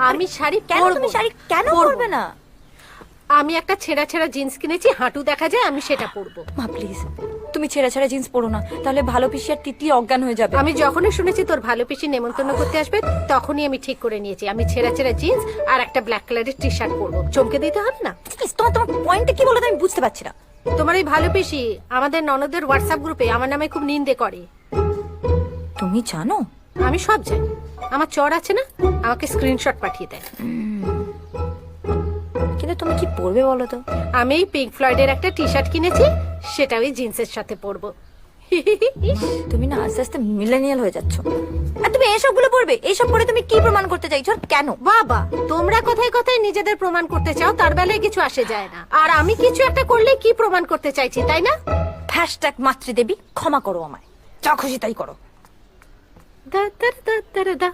আমি শাড়ি কেন পরবো। তুমি শাড়ি কেন পরবো। পরবে না? আমি একটা ছেঁড়া ছেঁড়া জিন্স কিনেছি, হাঁটু দেখা যায়, আমি সেটা পরবো। মা প্লিজ, তুমি ছেঁড়া ছেঁড়া জিন্স পরো না, তাহলে ভালো পিসি আর তিতলি অজ্ঞান হয়ে যাবে। আমি যখনই শুনেছি তোর ভালো পিসি নেমন্তন্ন করতে আসবে, তখনই আমি ঠিক করে নিয়েছি আমি ছেঁড়া ছেঁড়া জিন্স আর একটা ব্ল্যাক কালারের টি শার্ট পরবো। চমকে দিতে হবে না। প্লিজ, তোমার পয়েন্টটা কি বলো তো আমি বুঝতে পারছি না। তোমার এই ভালো পিসি আমাদের ননদের হোয়াটসঅ্যাপ গ্রুপে আমার নামে খুব নিন্দে করে। তুমি জানো? আমি সব জানি। আমার চর আছে না, আমাকে স্ক্রিনশট পাঠিয়ে দেয়। কিন্তু তুমি কি পরবে বলো তো? আমি এই পিঙ্ক ফ্লয়েডের একটা টি শার্ট কিনেছি, সেটা ওই জিন্সের সাথে পরবো। তুমি না আস্তে আস্তে মিলেনিয়াল হয়ে যাচ্ছ। আর তুমি এসবগুলো পরবে? এইসব পরে তুমি কি প্রমাণ করতে চাইছো আর কেন? বাবা, তোমরা কথায় কথায় নিজেদের প্রমাণ করতে চাও, তার বেলায় কিছু আসে যায় না। আর আমি কিছু একটা করলে কি প্রমাণ করতে চাইছি, তাই না? হ্যাশট্যাগ মাতৃদেবী, ক্ষমা করো আমায়, যা খুশি তাই করো। দা দা দা দা দা।